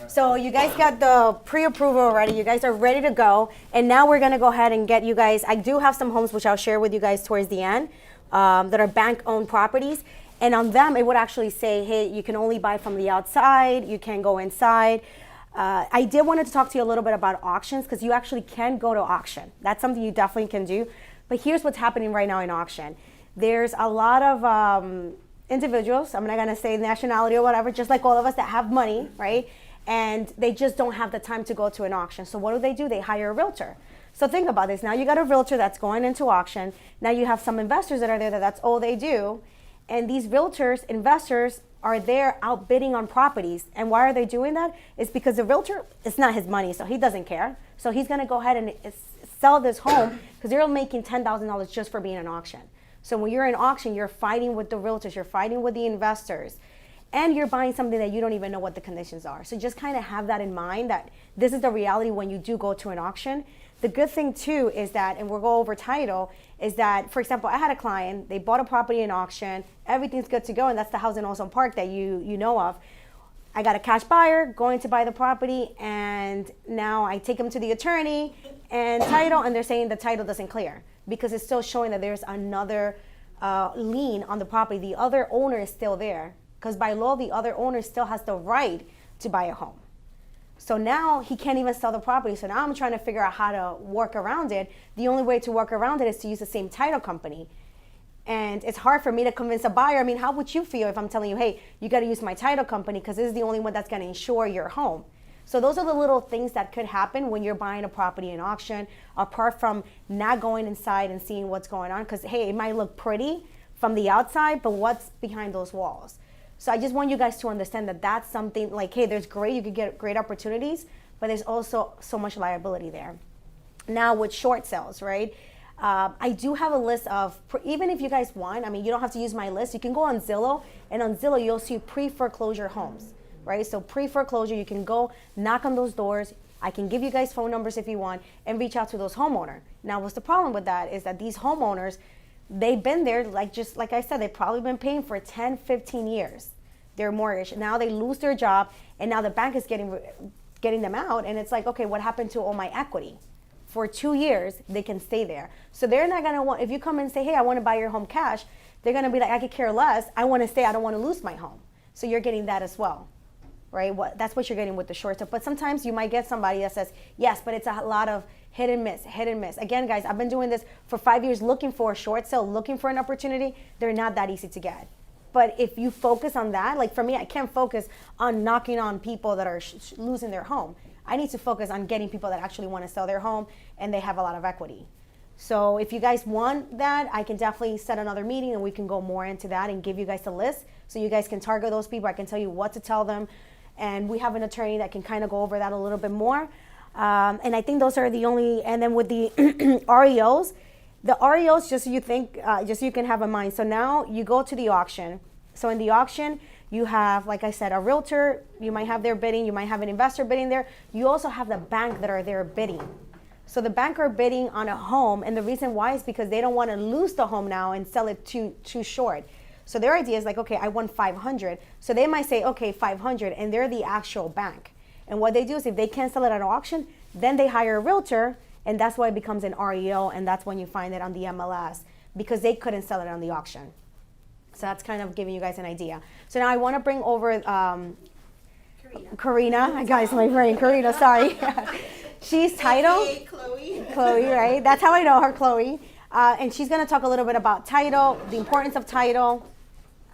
So you guys got the pre-approval already. You guys are ready to go. And now we're going to go ahead and get you guys, I do have some homes which I'll share with you guys towards the end that are bank-owned properties. And on them, it would actually say, hey, you can only buy from the outside. You can't go inside. I did want to talk to you a little bit about auctions because you actually can go to auction. That's something you definitely can do. But here's what's happening right now in auction. There's a lot of individuals, I'm not going to say nationality or whatever, just like all of us that have money, right? And they just don't have the time to go to an auction. So what do? They hire a realtor. So think about this. Now you got a realtor that's going into auction. Now you have some investors that are there that's all they do. And these realtors, investors, are there outbidding on properties. And why are they doing that? It's because the realtor, it's not his money, so he doesn't care. So he's going to go ahead and sell this home because they're making $10,000 just for being an auction. So when you're in auction, you're fighting with the realtors, you're fighting with the investors, and you're buying something that you don't even know what the conditions are. So just kind of have that in mind that this is the reality when you do go to an auction. The good thing too is that, and we'll go over title, is that, for example, I had a client, they bought a property in auction, everything's good to go, and that's the house in Ozone Park that you know of. I got a cash buyer going to buy the property, and now I take them to the attorney and title, and they're saying the title doesn't clear because it's still showing that there's another lien on the property. The other owner is still there because by law, the other owner still has the right to buy a home. So now he can't even sell the property. So now I'm trying to figure out how to work around it. The only way to work around it is to use the same title company. And it's hard for me to convince a buyer. I mean, how would you feel if I'm telling you, hey, you got to use my title company because this is the only one that's going to insure your home? So those are the little things that could happen when you're buying a property in auction, apart from not going inside and seeing what's going on. Because, hey, it might look pretty from the outside, but what's behind those walls? So I just want you guys to understand that that's something like, hey, there's great, you could get great opportunities, but there's also so much liability there. Now with short sales, right? I do have a list of, even if you guys want, I mean, you don't have to use my list. You can go on Zillow, and on Zillow, you'll see pre-foreclosure homes, right? So pre-foreclosure, you can go knock on those doors. I can give you guys phone numbers if you want and reach out to those homeowners. Now, what's the problem with that is that these homeowners, they've been there, just like I said, they've probably been paying for 10, 15 years, their mortgage. Now they lose their job, and now the bank is getting them out, and it's like, okay, what happened to all my equity? For 2 years, they can stay there. So they're not gonna want, if you come and say, hey, I wanna buy your home cash, they're gonna be like, I could care less, I wanna stay, I don't wanna lose my home. So you're getting that as well, right? That's what you're getting with the short term. But sometimes you might get somebody that says, yes, but it's a lot of hit and miss, hit and miss. Again, guys, I've been doing this for 5 years, looking for a short sale, looking for an opportunity. They're not that easy to get. But if you focus on that, like for me, I can't focus on knocking on people that are losing their home. I need to focus on getting people that actually want to sell their home and they have a lot of equity. So if you guys want that, I can definitely set another meeting and we can go more into that and give you guys a list so you guys can target those people. I can tell you what to tell them. And we have an attorney that can kind of go over that a little bit more. And I think those are the only, and then with the REOs, the REOs, just so you think, just so you can have in mind. So now you go to the auction. So in the auction, you have, like I said, a realtor, you might have their bidding, you might have an investor bidding there. You also have the bank that are there bidding. So the bank are bidding on a home, and the reason why is because they don't want to lose the home now and sell it too short. So their idea is like, okay, I want 500. So they might say, okay, 500, and they're the actual bank. And what they do is if they can't sell it at an auction, then they hire a realtor, and that's why it becomes an REO, and that's when you find it on the MLS, because they couldn't sell it on the auction. So that's kind of giving you guys an idea. So now I want to bring over Karina. Guys, my friend Karina, sorry. She's title. Chloe, right? That's how I know her, Chloe. And she's going to talk a little bit about title, the importance of title,